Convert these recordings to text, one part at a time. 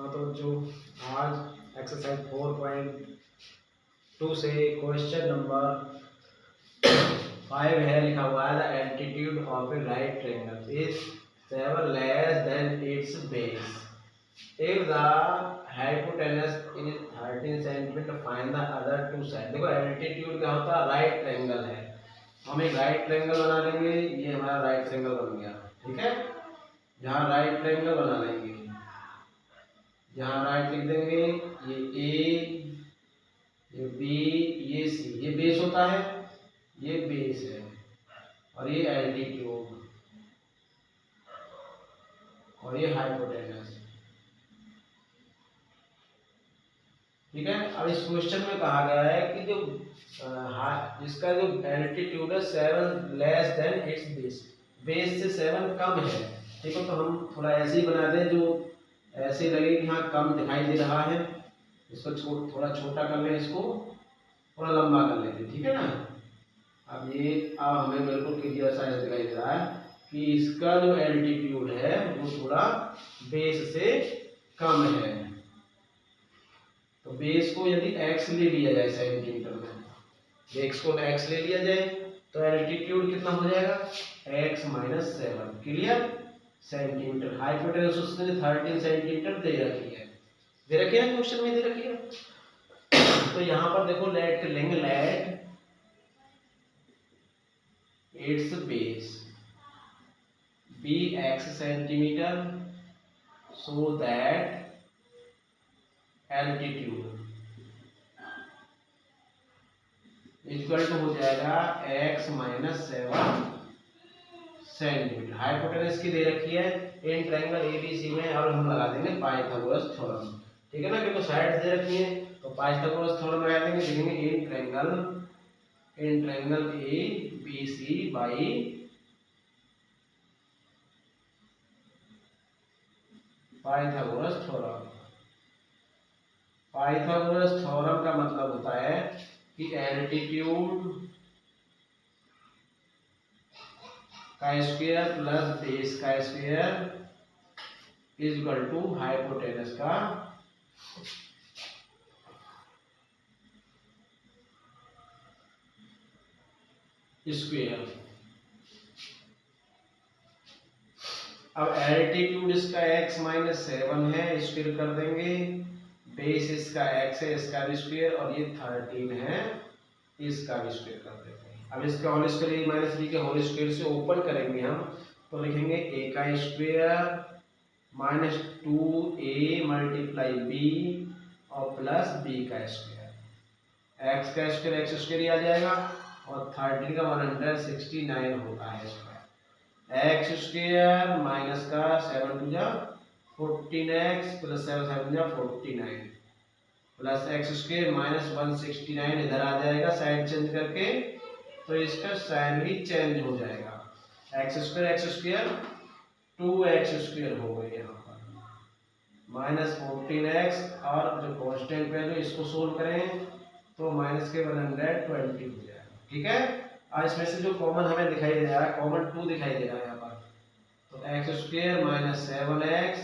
हाँ, तो जो आज एक्सरसाइज 4.2 से क्वेश्चन नंबर 5 है, लिखा हुआ है the altitude of a right triangle is 7 less than its base if the hypotenuse is 13 centimetre find the other two side. देखो एल्टीट्यूड क्या होता है, राइट ट्रायंगल है, हम एक राइट ट्रायंगल बना लेंगे। ये हमारा राइट ट्रायंगल बन गया, ठीक है। यहाँ राइट ट्रायंगल बना लेंगे, यहाँ राइट लिख देंगे, ये ए, ये बी, ये सी, ये बेस होता है, ये बेस है, और ये एल्टीट्यूड, और ये हाइपोटेनस, ठीक है। अब इस क्वेश्चन में कहा गया है कि जो इसका जो एल्टीट्यूड है 7 less than its base, base से 7 कम है, ठीक है। तो हम थोड़ा ऐसे ही बना दें जो ऐसे लगे कि हाँ कम दिखाई दे रहा है, इसको थोड़ा छोटा कर लें, इसको थोड़ा लंबा कर लेते, ठीक है ना। अब हमें बिल्कुल क्लियर सा दिखाई दे रहा है कि इसका जो एल्टीट्यूड है वो थोड़ा बेस से कम है। तो बेस को यदि x ले लिया जाए सेंटीमीटर में, बेस को x ले लिया जाए तो एल्टीट्यूड कितना हो जाएगा, x - 7, क्लियर, सेंटीमीटर। हाइपोटेनस उसने 13 सेंटीमीटर दे रखी है, क्वेश्चन में दे रखी है। तो यहाँ पर देखो लेट कर लेंगे, let its base be x centimetre so that altitude equal to हो जाएगा x - 7 सेंटीमीटर। हाइपोटेनस की दे रखी है इन ट्रायंगल एबीसी में, और हम लगा देंगे पाइथागोरस थ्योरम, ठीक है ना, क्योंकि साइड्स दे रखी है तो पाइथागोरस थ्योरम लगा देंगे, लिखेंगे in triangle ABC by Pythagoras theorem. Pythagoras theorem का मतलब होता है कि एल्टीट्यूड का स्क्वायर प्लस बेस का square is equal to hypotenuse का स्क्वायर। अब एल्टीट्यूड इसका x - 7 है, स्क्वायर कर देंगे, बेस इसका x है, इसका भी स्क्वायर, और ये 13 है, इसका भी स्क्वायर कर देंगे। अब इसका होल स्क्वायर -b के होल स्क्वायर से ओपन करेंगे हम, तो लिखेंगे a का स्क्वायर -2a × b और प्लस b का स्क्वायर, x का स्क्वायर x स्क्वायर ही आ जाएगा, और 13 का 169 होता है इसका x स्क्वायर माइनस का 7 × 14x plus 7 × 49 plus x square -169 इधर आ जाएगा साइड चेंज करके, तो इसका साइन भी चेंज हो जाएगा, x स्क्वायर 2x स्क्वायर हो गई यहाँ पर -14x, और जो कांस्टेंट वैल्यू इसको सोल्व करें तो माइनस के 120 हो जाएगा, ठीक है। आज इसमें से जो कॉमन हमें दिखाई दे रहा है, कॉमन 2 दिखाई दे रहा है यहाँ पर, तो x स्क्वायर -7x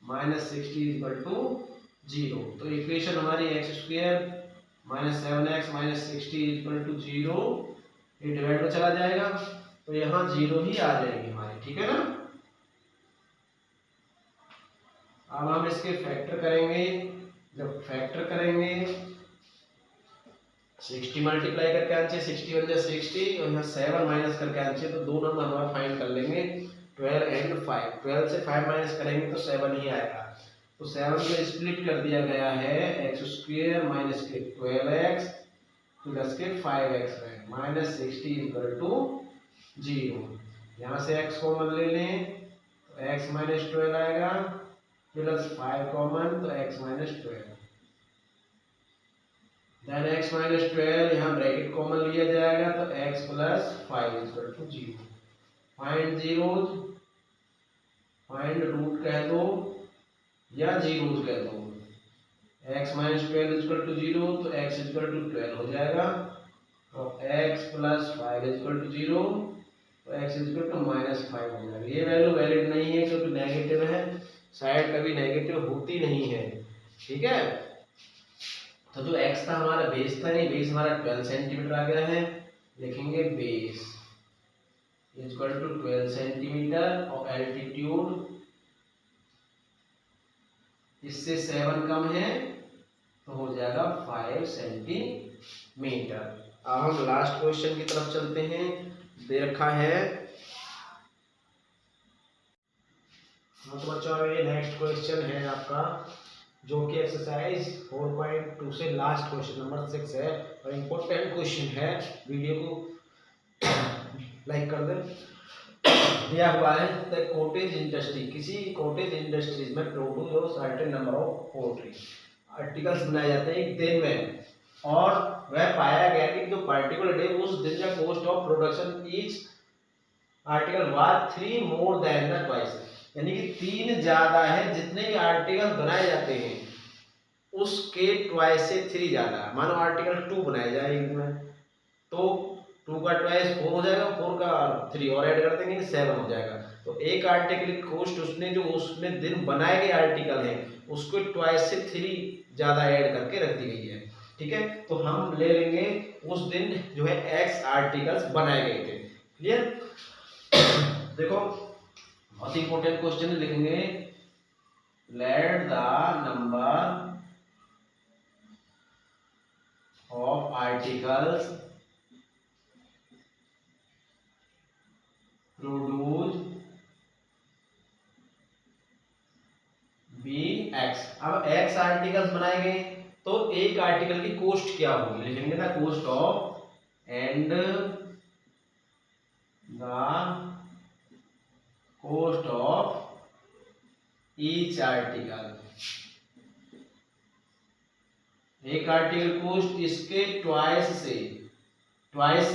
-60 = 0। तो इक्वेशन हमारी x स्क्वायर -7x -60 = 0, ये डिवाइड में चला जाएगा तो यहाँ 0 ही आ जाएगी हमारी, ठीक है ना। अब हम इसके फैक्टर करेंगे, जब फैक्टर करेंगे 60 मल्टीप्लाई करके आंसर 60 × 60 और यहाँ 7 माइनस करके आंसर, तो दो नंबर हमारा फाइंड कर लेंगे 12 और 5। 12 से 5 माइनस करेंगे तो 7 ही आएगा, तो 7 को स्प्लिट कर दिया गया है x स्क्वायर माइनस के 12x प्लस के 5x में -60 = 0। यहाँ से x कॉमन ले लें तो x - 12 आएगा, प्लस 5 कॉमन तो x - 12, देन x - 12 यहाँ ब्रैकेट कॉमन लिया जाएगा तो x + 5 = 0। Find zeros, find root कह दो या जीरोज कह दो, x - 12 = 0 तो x = 12 हो जाएगा, और x + 5 = 0 तो x = -5 हो जाएगा। ये वैल्यू वैलिड नहीं है क्योंकि नेगेटिव है, साइड कभी नेगेटिव होती नहीं है, ठीक है। तो जो x था हमारा बेस था, नहीं बेस हमारा 12 सेंटीमीटर आ गया है, लिखेंगे बेस इक्वल टू 12 सेंटीमीटर और एल्टीट्यूड इससे 7 कम है तो हो जाएगा 5 सेंटीमीटर। अब हम लास्ट क्वेश्चन की तरफ चलते हैं। दे रखा है, हाँ तो बच्चों ये नेक्स्ट क्वेश्चन है आपका, जो कि एक्सरसाइज 4.2 से लास्ट क्वेश्चन नंबर 6 है और इम्पोर्टेंट क्वेश्चन है। वीडियो को लाइक कर दें। दिया हुआ है द कॉटेज इंडस्ट्री, किसी कॉटेज इंडस्ट्रीज में produce certain number of poultry articles बनाए जाते हैं एक दिन में, और वह पाया गया कि जो पर्टिकुलर डे उस दिन का cost of production each article was 3 more than the twice, यानी कि 3 ज्यादा है जितने भी आर्टिकल बनाए जाते हैं उसके ट्वाइस से 3 ज्यादा। मानो आर्टिकल 2 बनाया जाए इनमें तो 2 का ट्वाइस 4 हो जाएगा, 4 का 3 और ऐड कर देंगे 7 हो जाएगा। तो एक आर्टिकल की कॉस्ट उसने जो उसमें दिन बनाए गए आर्टिकल है उसको ट्वाइस से 3 ज्यादा ऐड करके रख दी गई है, ठीक है। तो हम ले लेंगे उस दिन जो है x आर्टिकल्स बनाए गए थे, क्लियर। देखो बहुत इंपॉर्टेंट क्वेश्चन लिखेंगे, let the number of articles produce be x. अब x आर्टिकल्स बनाए गए तो एक आर्टिकल की कॉस्ट क्या होगी, लिखेंगे ना cost of and the cost of each article. एक आर्टिकल कॉस्ट इसके ट्वाइस से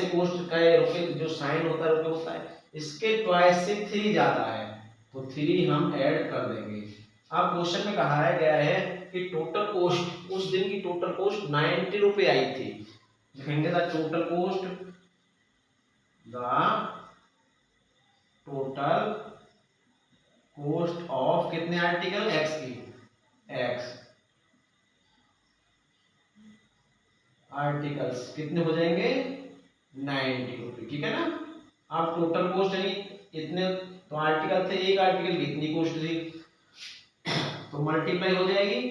कॉस्ट का रुपए जो साइन होता है रुपए होता है, इसके ट्वाइस से 3 ज्यादा है तो 3 हम ऐड कर देंगे। अब क्वेश्चन में कहा गया है कि टोटल कॉस्ट, उस दिन की टोटल कॉस्ट 90 रुपए आई थी, लिखेंगे द टोटल कॉस्ट ऑफ कितने आर्टिकल x की, x आर्टिकल्स कितने हो जाएंगे 90 रुपए, ठीक है ना। अब टोटल कॉस्ट यानी इतने तो आर्टिकल थे, एक आर्टिकल की इतनी कॉस्ट थी तो मल्टीप्लाई हो जाएगी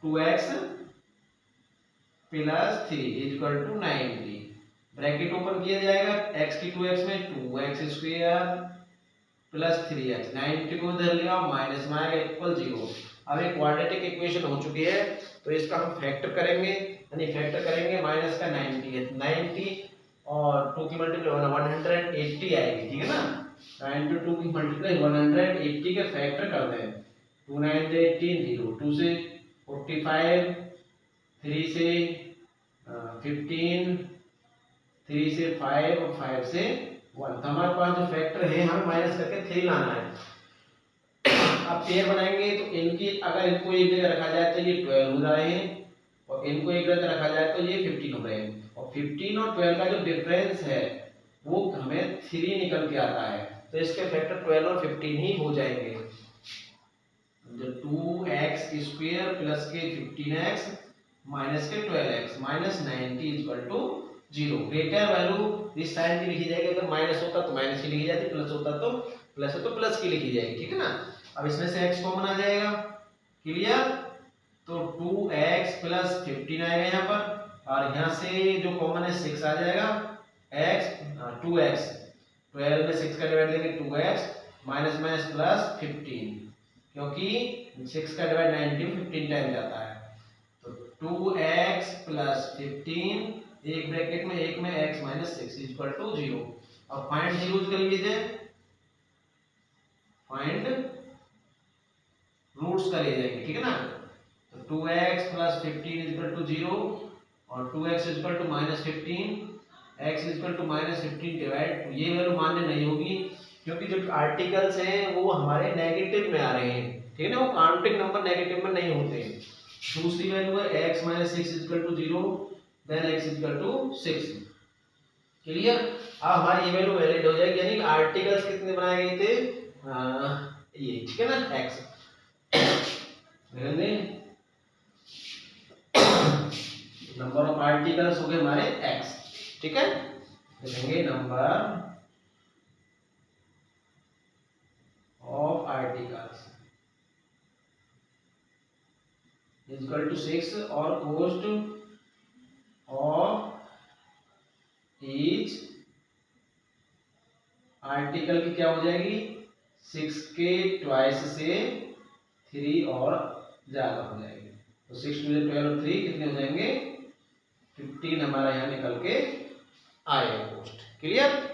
2x plus 3 equal to 90, bracket open किया जाएगा, x की 2x में 2x स्क्वायर प्लस 3x, 90 को इधर लिया माइनस में आएगा इक्वल 0। अब एक क्वाड्रेटिक इक्वेशन हो चुकी है तो इसका हम फैक्टर करेंगे, यानी फैक्टर करेंगे माइनस का 90 है 90 और 2 की मल्टीप्लाई 180 आएगी, ठीक है ना। 9 2 की मल्टीप्लाई 180 के फैक्टर कर दें, 2 9 से 18 0, 2 से 45, 3 से 15, 3 से 5 और 5 से 1। तो हमारे पास जो फैक्टर है हमें माइनस करके 3 लाना है। अब पेयर बनाएंगे तो इनकी अगर इनको एक जगह रखा जाए तो ये 12 हो रहे हैं और इनको एक जगह रखा जाए तो ये 15 हो रहे हैं, और 15 और 12 का जो डिफरेंस है वो हमें 3 निकल के आता है, तो इसके फैक्टर 12 और 15 ही हो जाएंगे। जो 2x स्क्वायर प्लस के 15x माइनस के 12x minus 90 equal to 0। Greater value इस साइड की लिखी जाएगी, अगर माइनस होता तो माइनस की लिखी जाती, प्लस होता तो प्लस की लिखी जाएगी, ठीक है ना। अब इसमें से x कॉमन आ जाएगा, क्लियर। तो 2x प्लस 15 आएगा यहाँ पर, और यहाँ से जो कॉमन है 6 आ जाएगा, x 2x 12 में 6 का डिवाइड देंगे 2x माइनस माइनस प्लस 15, क्योंकि 6 का डिवाइड 90 15 टाइम जाता है। तो 2x प्लस 15 एक ब्रैकेट में एक में x माइनस 6 इक्वल टू 0। अब फाइंड जीरोस कर लीजिए, फाइंड रूट्स का ले जाएंगे, ठीक है ना। तो 2x प्लस 15 इक्वल टू 0 और 2x equal to minus 15, x equal to minus 15 divide, ये वैल्यू मान्य नहीं होगी क्योंकि जो आर्टिकल्स हैं वो हमारे नेगेटिव में आ रहे हैं, ठीक है ना, वो काउंटिंग नंबर नेगेटिव में नहीं होते। दूसरी वैल्यू है x minus 6 equal to 0 then x equal to 6, clear. अब हमारी ये वैल्यू वैलिड हो जाएगी, यानी आर्टिकल्स कितने बनाए गए थे ये, ठीक है ना, एक्स नंबर ऑफ आर्टिकल्स हो गए हमारे एक्स, ठीक है। लिखेंगे number of articles equal to 6 और कॉस्ट ऑफ ईच आर्टिकल की क्या हो जाएगी, 6 के ट्वाइस से 3 और ज्यादा हो जाएगी। तो 6 टू 12 और 3 कितने हो जाएंगे, 15 हमारा यहाँ निकल के आएगा कॉस्ट। क्लियर।